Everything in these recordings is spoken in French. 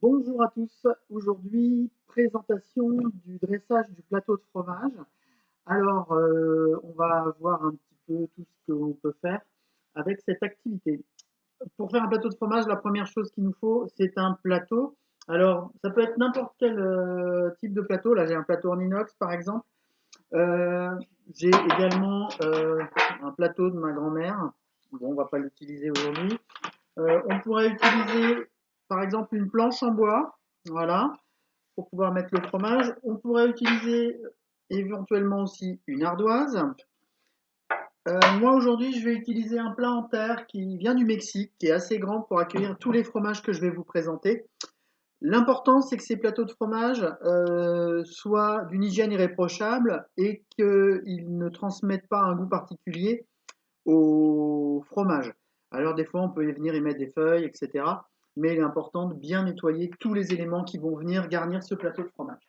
Bonjour à tous. Aujourd'hui, présentation du dressage du plateau de fromage. Alors, on va voir un petit peu tout ce que l'on peut faire avec cette activité. Pour faire un plateau de fromage, la première chose qu'il nous faut, c'est un plateau. Alors, ça peut être n'importe quel type de plateau. Là, j'ai un plateau en inox, par exemple. Euh, j'ai également un plateau de ma grand-mère. Bon, on va pas l'utiliser aujourd'hui. On pourrait utiliser par exemple une planche en bois, voilà, pour pouvoir mettre le fromage. On pourrait utiliser éventuellement aussi une ardoise. Moi aujourd'hui, je vais utiliser un plat en terre qui vient du Mexique, qui est assez grand pour accueillir tous les fromages que je vais vous présenter. L'important, c'est que ces plateaux de fromage soient d'une hygiène irréprochable et qu'ils ne transmettent pas un goût particulier au fromage. Alors des fois, on peut y venir y mettre des feuilles, etc. Mais il est important de bien nettoyer tous les éléments qui vont venir garnir ce plateau de fromage.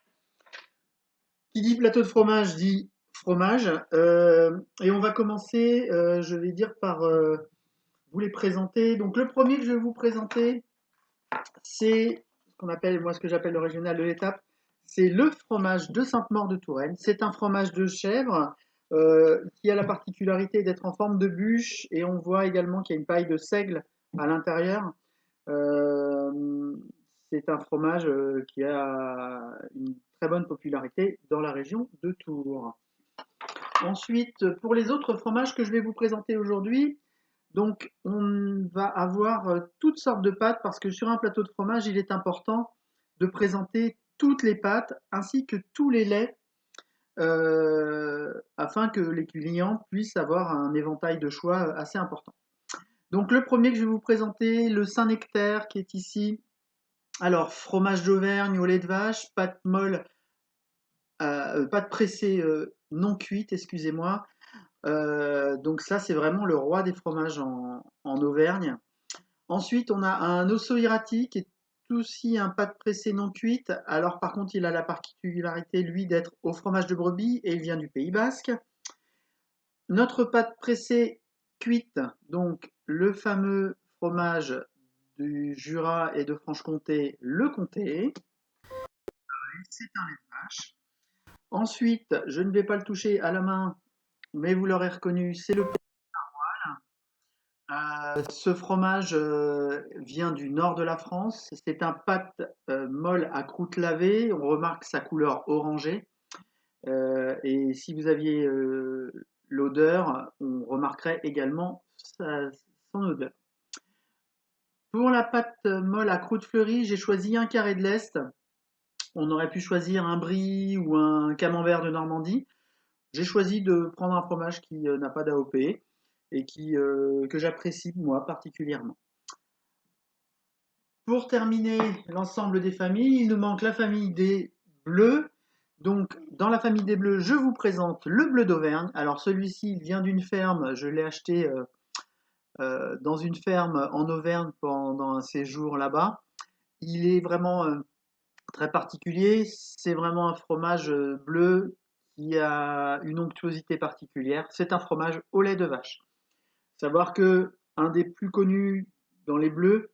Qui dit plateau de fromage dit fromage. Et on va commencer, je vais dire, par vous les présenter. Donc le premier que je vais vous présenter, c'est ce qu'on appelle, moi ce que j'appelle le régional de l'étape, c'est le fromage de Sainte-Maure de Touraine. C'est un fromage de chèvre qui a la particularité d'être en forme de bûche et on voit également qu'il y a une paille de seigle à l'intérieur. Euh, c'est un fromage qui a une très bonne popularité dans la région de Tours. Ensuite, pour les autres fromages que je vais vous présenter aujourd'hui, donc on va avoir toutes sortes de pâtes parce que sur un plateau de fromage, il est important de présenter toutes les pâtes ainsi que tous les laits afin que les clients puissent avoir un éventail de choix assez important. Donc le premier que je vais vous présenter, le Saint-Nectaire qui est ici. Alors fromage d'Auvergne au lait de vache, pâte molle, pâte pressée non cuite, excusez-moi. Donc ça c'est vraiment le roi des fromages en Auvergne. Ensuite on a un osso hirati qui est aussi un pâte pressée non cuite. Alors par contre il a la particularité lui d'être au fromage de brebis et il vient du Pays Basque. Notre pâte pressée cuite, donc le fameux fromage du Jura et de Franche-Comté, le comté. C'est un lait de vache. Ensuite, je ne vais pas le toucher à la main, mais vous l'aurez reconnu, c'est le ce fromage vient du nord de la France. C'est un pâte molle à croûte lavée. On remarque sa couleur orangée. Et si vous aviez l'odeur, on remarquerait également son odeur. Pour la pâte molle à croûte fleurie, j'ai choisi un carré de l'Est. On aurait pu choisir un brie ou un camembert de Normandie. J'ai choisi de prendre un fromage qui n'a pas d'AOP et que j'apprécie moi particulièrement. Pour terminer l'ensemble des familles, il nous manque la famille des bleus. Donc, dans la famille des bleus, je vous présente le bleu d'Auvergne. Alors, celui-ci, il vient d'une ferme. Je l'ai acheté dans une ferme en Auvergne pendant un séjour là-bas. Il est vraiment très particulier. C'est vraiment un fromage bleu qui a une onctuosité particulière. C'est un fromage au lait de vache. Savoir que un des plus connus dans les bleus,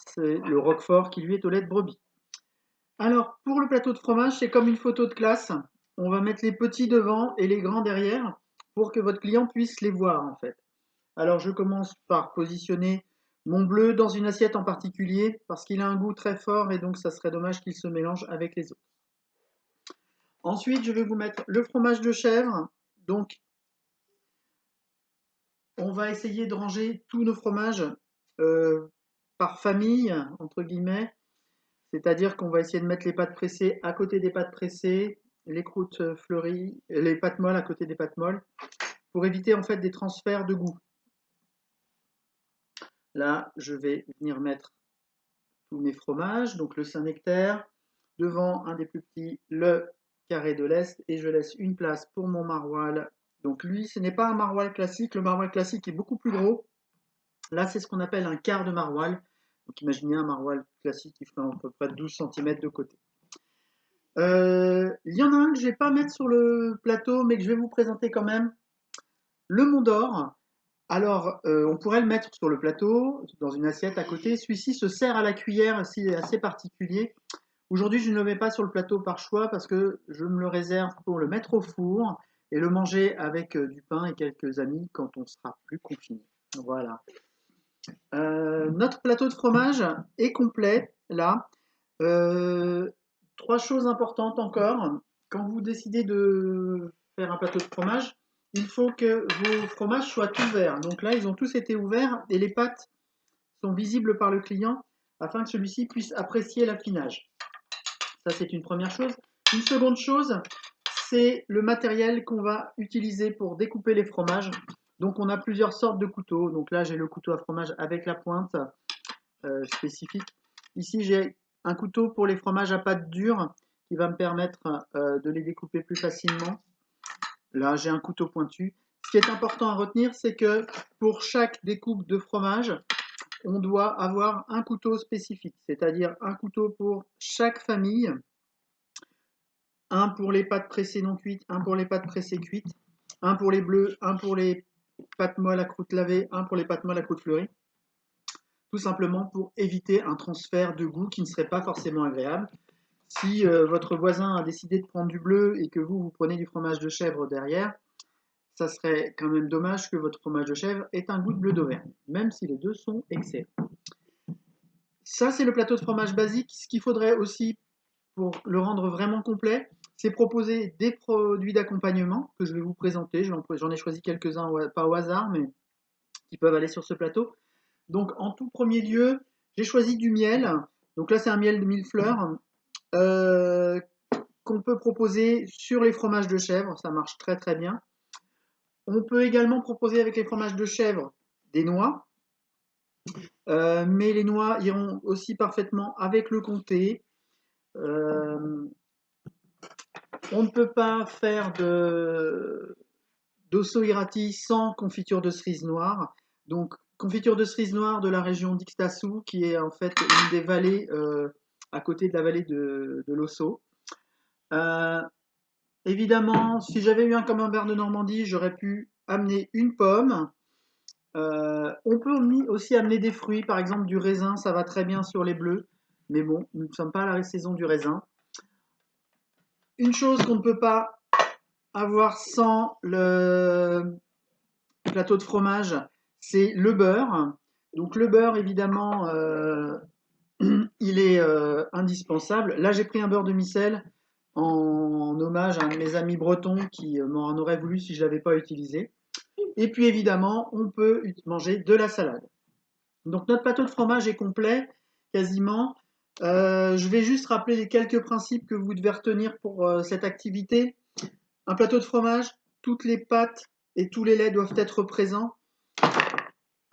c'est le Roquefort qui lui est au lait de brebis. Alors, pour le plateau de fromage, c'est comme une photo de classe. On va mettre les petits devant et les grands derrière pour que votre client puisse les voir en fait. Alors, je commence par positionner mon bleu dans une assiette en particulier parce qu'il a un goût très fort et donc ça serait dommage qu'il se mélange avec les autres. Ensuite, je vais vous mettre le fromage de chèvre. Donc, on va essayer de ranger tous nos fromages par famille, entre guillemets. C'est-à-dire qu'on va essayer de mettre les pâtes pressées à côté des pâtes pressées, les croûtes fleuries, les pâtes molles à côté des pâtes molles, pour éviter en fait des transferts de goût. Là, je vais venir mettre tous mes fromages, donc le Saint-Nectaire, devant un des plus petits, le carré de l'Est, et je laisse une place pour mon maroilles. Donc lui, ce n'est pas un maroilles classique, le maroilles classique est beaucoup plus gros. Là, c'est ce qu'on appelle un quart de maroilles. Donc imaginez un maroilles classique qui ferait à peu près 12 cm de côté. Il y en a un que je ne vais pas mettre sur le plateau, mais que je vais vous présenter quand même. Le Mont d'Or. Alors, on pourrait le mettre sur le plateau, dans une assiette à côté. Celui-ci se sert à la cuillère, c'est assez particulier. Aujourd'hui, je ne le mets pas sur le plateau par choix parce que je me le réserve pour le mettre au four et le manger avec du pain et quelques amis quand on sera plus confiné. Voilà. Notre plateau de fromage est complet là. Euh, Trois choses importantes encore. Quand vous décidez de faire un plateau de fromage, il faut que vos fromages soient ouverts. Donc là, ils ont tous été ouverts et les pâtes sont visibles par le client afin que celui-ci puisse apprécier l'affinage. Ça, c'est une première chose. Une seconde chose, c'est le matériel qu'on va utiliser pour découper les fromages. Donc, on a plusieurs sortes de couteaux. Donc là, j'ai le couteau à fromage avec la pointe spécifique. Ici, j'ai un couteau pour les fromages à pâte dure qui va me permettre de les découper plus facilement. Là, j'ai un couteau pointu. Ce qui est important à retenir, c'est que pour chaque découpe de fromage, on doit avoir un couteau spécifique, c'est-à-dire un couteau pour chaque famille, un pour les pâtes pressées non cuites, un pour les pâtes pressées cuites, un pour les bleus, un pour les pâtes molles à croûte lavée, un pour les pâtes molles à croûte fleurie, tout simplement pour éviter un transfert de goût qui ne serait pas forcément agréable. Si votre voisin a décidé de prendre du bleu et que vous prenez du fromage de chèvre derrière, ça serait quand même dommage que votre fromage de chèvre ait un goût de bleu d'Auvergne, même si les deux sont excellents. Ça, c'est le plateau de fromage basique. Ce qu'il faudrait aussi pour le rendre vraiment complet, c'est proposer des produits d'accompagnement que je vais vous présenter. J'en ai choisi quelques-uns, pas au hasard, mais qui peuvent aller sur ce plateau. Donc, en tout premier lieu, j'ai choisi du miel. Donc là, c'est un miel de millefleurs qu'on peut proposer sur les fromages de chèvre. Ça marche très très bien. On peut également proposer avec les fromages de chèvre des noix. Mais les noix iront aussi parfaitement avec le comté. On ne peut pas faire d'osso irati sans confiture de cerise noire. Donc, confiture de cerise noire de la région d'Ixtassou, qui est en fait une des vallées à côté de la vallée de l'Osso. Évidemment, si j'avais eu un camembert de Normandie, j'aurais pu amener une pomme. On peut aussi amener des fruits, par exemple du raisin, ça va très bien sur les bleus. Mais bon, nous ne sommes pas à la saison du raisin. Une chose qu'on ne peut pas avoir sans le plateau de fromage, c'est le beurre. Donc le beurre, évidemment, il est indispensable. Là, j'ai pris un beurre de micelle en hommage à un de mes amis bretons qui m'en aurait voulu si je ne l'avais pas utilisé. Et puis évidemment, on peut manger de la salade. Donc notre plateau de fromage est complet, quasiment. Je vais juste rappeler les quelques principes que vous devez retenir pour cette activité. Un plateau de fromage, toutes les pâtes et tous les laits doivent être présents.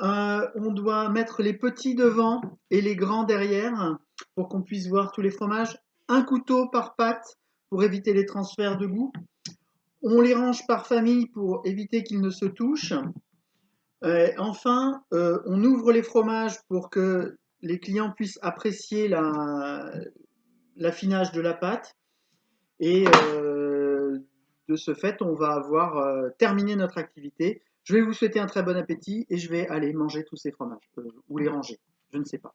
On doit mettre les petits devant et les grands derrière pour qu'on puisse voir tous les fromages. Un couteau par pâte pour éviter les transferts de goût. On les range par famille pour éviter qu'ils ne se touchent. Enfin, on ouvre les fromages pour que les clients puissent apprécier l'affinage de la pâte. Et de ce fait, on va avoir terminé notre activité. Je vais vous souhaiter un très bon appétit et je vais aller manger tous ces fromages ou les ranger. Je ne sais pas.